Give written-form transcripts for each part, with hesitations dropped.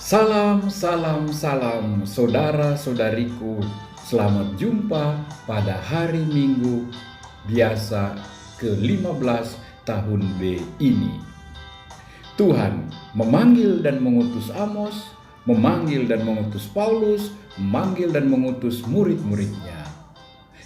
Salam, salam, salam, saudara-saudariku. Selamat jumpa pada hari Minggu biasa ke-15 tahun B ini. Tuhan memanggil dan mengutus Amos, memanggil dan mengutus Paulus, memanggil dan mengutus murid-muridnya.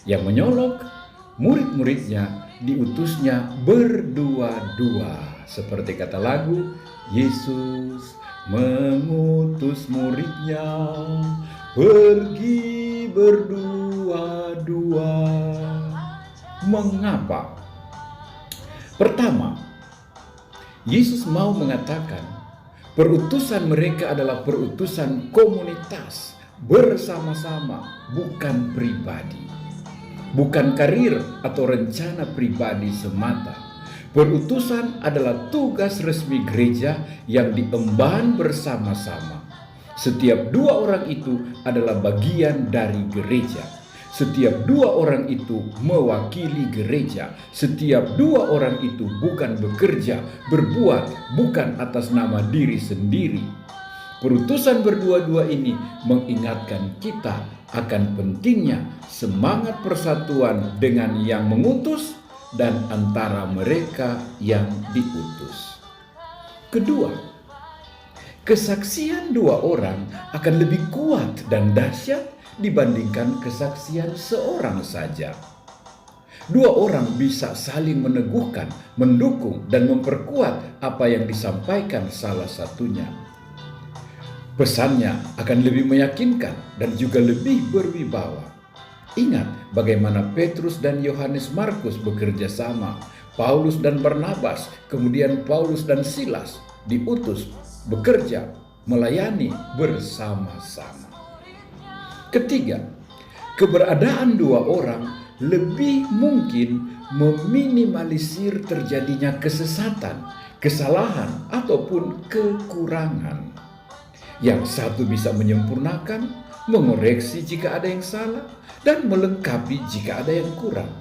Yang menyolok, murid-muridnya diutusnya berdua-dua. Seperti kata lagu, Yesus mengutus muridnya pergi berdua-dua. Mengapa? Pertama, Yesus mau mengatakan perutusan mereka adalah perutusan komunitas bersama-sama, bukan pribadi, bukan karir atau rencana pribadi semata. Perutusan adalah tugas resmi gereja yang diemban bersama-sama. Setiap dua orang itu adalah bagian dari gereja. Setiap dua orang itu mewakili gereja. Setiap dua orang itu bukan bekerja, berbuat, bukan atas nama diri sendiri. Perutusan berdua-dua ini mengingatkan kita akan pentingnya semangat persatuan dengan yang mengutus dan antara mereka yang diutus. Kedua, kesaksian dua orang akan lebih kuat dan dahsyat dibandingkan kesaksian seorang saja. Dua orang bisa saling meneguhkan, mendukung, dan memperkuat apa yang disampaikan salah satunya. Pesannya akan lebih meyakinkan dan juga lebih berwibawa. Ingat bagaimana Petrus dan Yohanes Markus bekerja sama, Paulus dan Barnabas, kemudian Paulus dan Silas diutus bekerja, melayani bersama-sama. Ketiga, keberadaan dua orang lebih mungkin meminimalisir terjadinya kesesatan, kesalahan, ataupun kekurangan. Yang satu bisa menyempurnakan, mengoreksi jika ada yang salah, dan melengkapi jika ada yang kurang.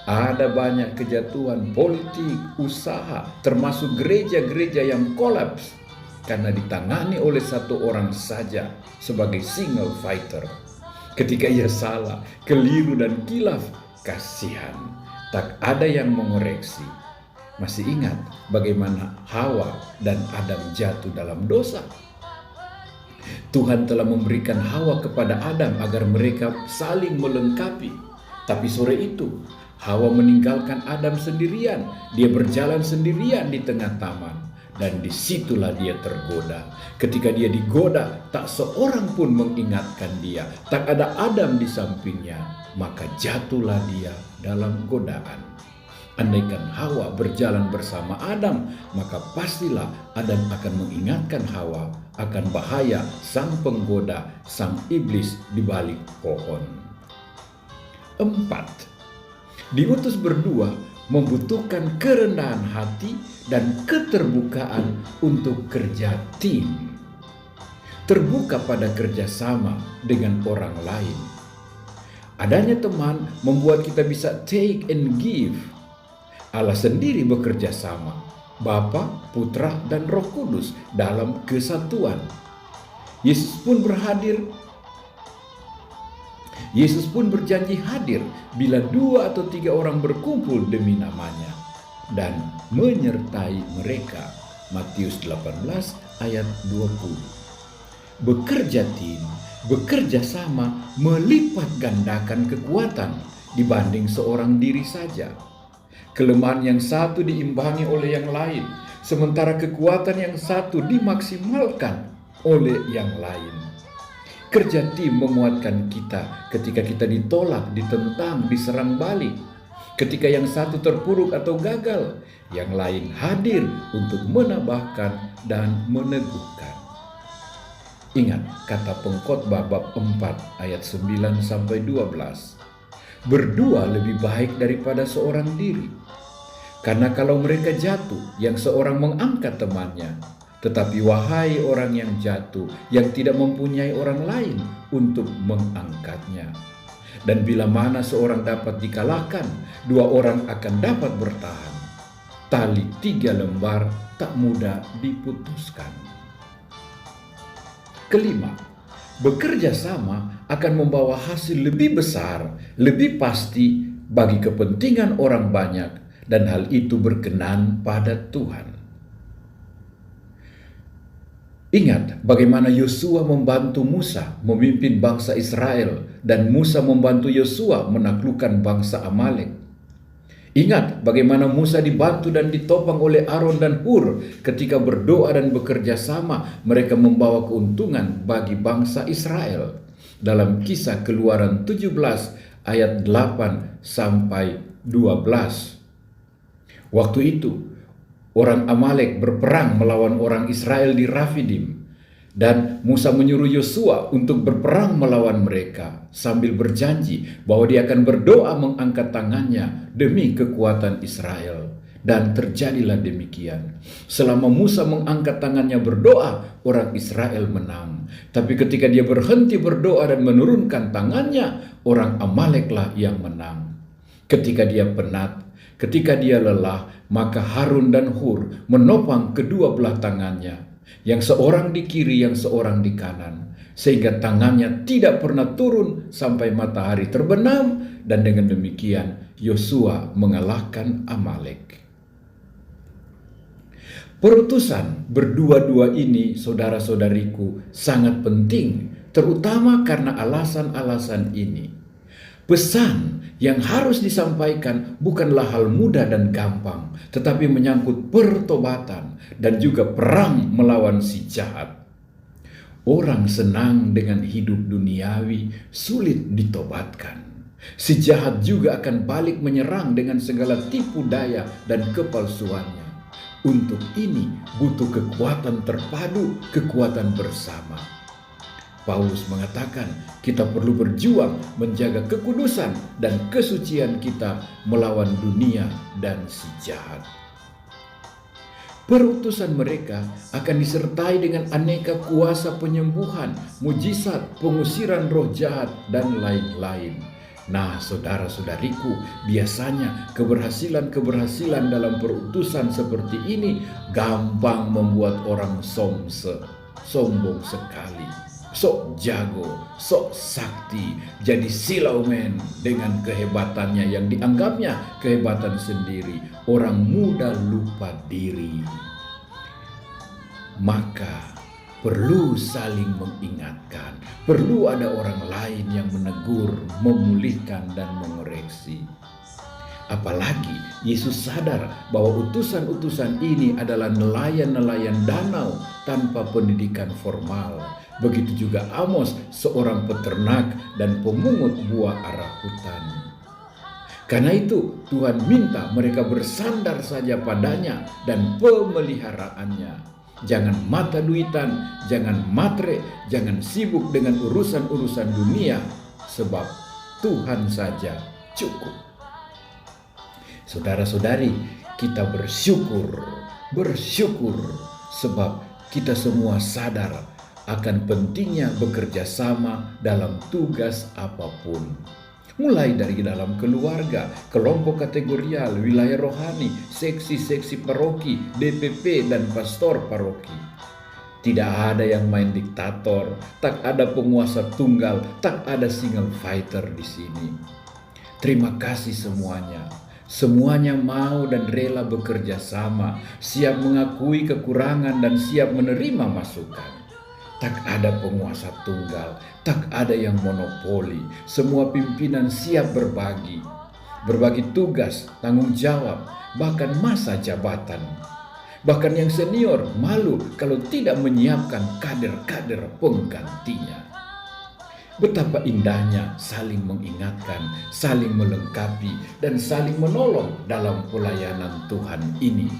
Ada banyak kejatuhan politik, usaha, termasuk gereja-gereja yang kolaps karena ditangani oleh satu orang saja sebagai single fighter. Ketika ia salah, keliru dan kilaf, kasihan, tak ada yang mengoreksi. Masih ingat bagaimana Hawa dan Adam jatuh dalam dosa? Tuhan telah memberikan Hawa kepada Adam agar mereka saling melengkapi. Tapi sore itu, Hawa meninggalkan Adam sendirian. Dia berjalan sendirian di tengah taman. Dan disitulah dia tergoda. Ketika dia digoda, tak seorang pun mengingatkan dia. Tak ada Adam di sampingnya. Maka jatuhlah dia dalam godaan. Andaikan Hawa berjalan bersama Adam, maka pastilah Adam akan mengingatkan Hawa akan bahaya sang penggoda, sang iblis di balik pohon. 4. Diutus berdua membutuhkan kerendahan hati dan keterbukaan untuk kerja tim. Terbuka pada kerjasama dengan orang lain. Adanya teman membuat kita bisa take and give. Allah sendiri bekerja sama, Bapa, Putra, dan Roh Kudus dalam kesatuan. Yesus pun berjanji hadir bila 2 atau 3 orang berkumpul demi namanya dan menyertai mereka. Matius 18 ayat 20. Bekerja tim, bekerja sama melipat gandakan kekuatan dibanding seorang diri saja. Kelemahan yang satu diimbangi oleh yang lain, sementara kekuatan yang satu dimaksimalkan oleh yang lain. Kerja tim menguatkan kita ketika kita ditolak, ditentang, diserang balik. Ketika yang satu terpuruk atau gagal, yang lain hadir untuk menambahkan dan meneguhkan. Ingat kata Pengkhotbah bab 4 ayat 9-12. Berdua lebih baik daripada seorang diri. Karena kalau mereka jatuh, yang seorang mengangkat temannya. Tetapi wahai orang yang jatuh, yang tidak mempunyai orang lain untuk mengangkatnya. Dan bila mana seorang dapat dikalahkan, 2 orang akan dapat bertahan. Tali 3 lembar tak mudah diputuskan. Kelima, bekerja sama akan membawa hasil lebih besar, lebih pasti bagi kepentingan orang banyak, dan hal itu berkenan pada Tuhan. Ingat bagaimana Yosua membantu Musa memimpin bangsa Israel dan Musa membantu Yosua menaklukkan bangsa Amalek. Ingat bagaimana Musa dibantu dan ditopang oleh Aaron dan Hur ketika berdoa dan bekerja sama mereka membawa keuntungan bagi bangsa Israel. Dalam Kisah Keluaran 17 ayat 8 sampai 12. Waktu itu orang Amalek berperang melawan orang Israel di Rafidim. Dan Musa menyuruh Yosua untuk berperang melawan mereka sambil berjanji bahwa dia akan berdoa mengangkat tangannya demi kekuatan Israel. Dan terjadilah demikian. Selama Musa mengangkat tangannya berdoa, orang Israel menang. Tapi ketika dia berhenti berdoa dan menurunkan tangannya, orang Amaleklah yang menang. Ketika dia penat, ketika dia lelah, maka Harun dan Hur menopang kedua belah tangannya, yang seorang di kiri, yang seorang di kanan, sehingga tangannya tidak pernah turun sampai matahari terbenam, dan dengan demikian Yosua mengalahkan Amalek. Perutusan berdua-dua ini, saudara-saudariku, sangat penting, terutama karena alasan-alasan ini. Pesan yang harus disampaikan bukanlah hal mudah dan gampang, tetapi menyangkut pertobatan dan juga perang melawan si jahat. Orang senang dengan hidup duniawi sulit ditobatkan. Si jahat juga akan balik menyerang dengan segala tipu daya dan kepalsuannya. Untuk ini butuh kekuatan terpadu, kekuatan bersama. Paulus mengatakan kita perlu berjuang menjaga kekudusan dan kesucian kita melawan dunia dan si jahat. Perutusan mereka akan disertai dengan aneka kuasa penyembuhan, mujizat, pengusiran roh jahat, dan lain-lain. Nah, saudara-saudariku, biasanya keberhasilan dalam perutusan seperti ini gampang membuat orang sombong sekali. Sok jago, sok sakti, jadi silau men dengan kehebatannya yang dianggapnya kehebatan sendiri. Orang mudah lupa diri. Maka perlu saling mengingatkan, perlu ada orang lain yang menegur, memulihkan, dan mengoreksi. Apalagi Yesus sadar bahwa utusan-utusan ini adalah nelayan-nelayan danau tanpa pendidikan formal. Begitu juga Amos, seorang peternak dan pemungut buah arah hutan. Karena itu Tuhan minta mereka bersandar saja padanya dan pemeliharaannya. Jangan mata duitan, jangan matre, jangan sibuk dengan urusan-urusan dunia, sebab Tuhan saja cukup. Saudara-saudari, kita bersyukur sebab kita semua sadar akan pentingnya bekerja sama dalam tugas apapun. Mulai dari dalam keluarga, kelompok kategorial, wilayah rohani, seksi-seksi paroki, DPP, dan pastor paroki. Tidak ada yang main diktator, tak ada penguasa tunggal, tak ada single fighter di sini. Terima kasih semuanya. Semuanya mau dan rela bekerja sama, siap mengakui kekurangan dan siap menerima masukan. Tak ada penguasa tunggal, tak ada yang monopoli. Semua pimpinan siap berbagi tugas, tanggung jawab, bahkan masa jabatan. Bahkan yang senior malu kalau tidak menyiapkan kader-kader penggantinya. Betapa indahnya saling mengingatkan, saling melengkapi, dan saling menolong dalam pelayanan Tuhan ini.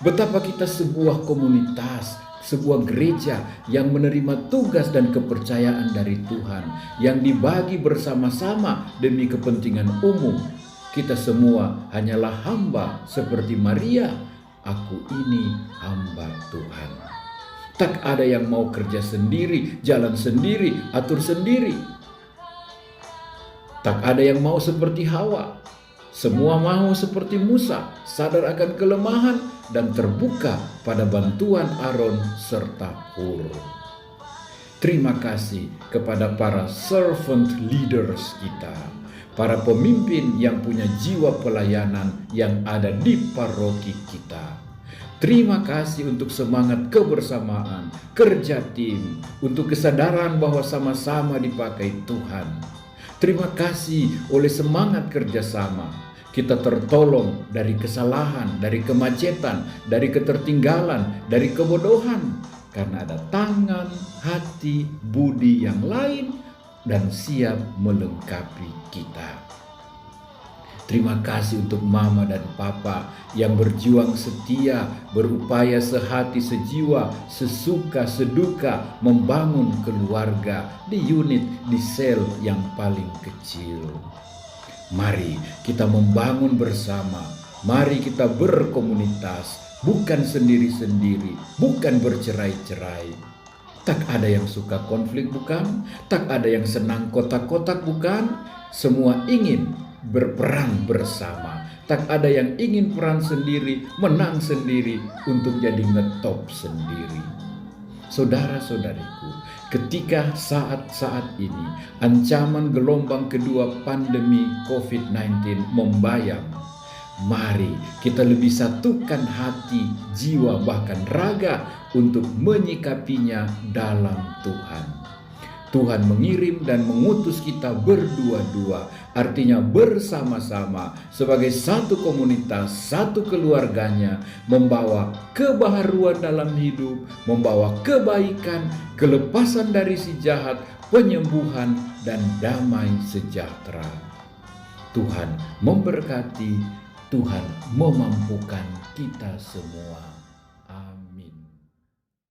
Betapa kita sebuah komunitas, sebuah gereja yang menerima tugas dan kepercayaan dari Tuhan, yang dibagi bersama-sama demi kepentingan umum. Kita semua hanyalah hamba seperti Maria. Aku ini hamba Tuhan. Tak ada yang mau kerja sendiri, jalan sendiri, atur sendiri. Tak ada yang mau seperti Hawa. Semua mau seperti Musa, sadar akan kelemahan dan terbuka pada bantuan Aaron serta Hur. Terima kasih kepada para servant leaders kita, para pemimpin yang punya jiwa pelayanan yang ada di paroki kita. Terima kasih untuk semangat kebersamaan, kerja tim, untuk kesadaran bahwa sama-sama dipakai Tuhan. Terima kasih oleh semangat kerjasama, kita tertolong dari kesalahan, dari kemacetan, dari ketertinggalan, dari kebodohan. Karena ada tangan, hati, budi yang lain dan siap melengkapi kita. Terima kasih untuk mama dan papa yang berjuang setia, berupaya sehati sejiwa, sesuka seduka membangun keluarga di unit, di sel yang paling kecil. Mari kita membangun bersama, mari kita berkomunitas, bukan sendiri-sendiri, bukan bercerai-cerai. Tak ada yang suka konflik bukan? Tak ada yang senang kotak-kotak bukan? Semua ingin berperan bersama. Tak ada yang ingin peran sendiri, menang sendiri, untuk jadi ngetop sendiri. Saudara-saudariku, ketika saat-saat ini ancaman gelombang kedua pandemi COVID-19 membayang, mari kita lebih satukan hati, jiwa, bahkan raga untuk menyikapinya dalam Tuhan. Tuhan mengirim dan mengutus kita berdua-dua, artinya bersama-sama sebagai satu komunitas, satu keluarganya, membawa kebaharuan dalam hidup, membawa kebaikan, kelepasan dari si jahat, penyembuhan, dan damai sejahtera. Tuhan memberkati, Tuhan memampukan kita semua.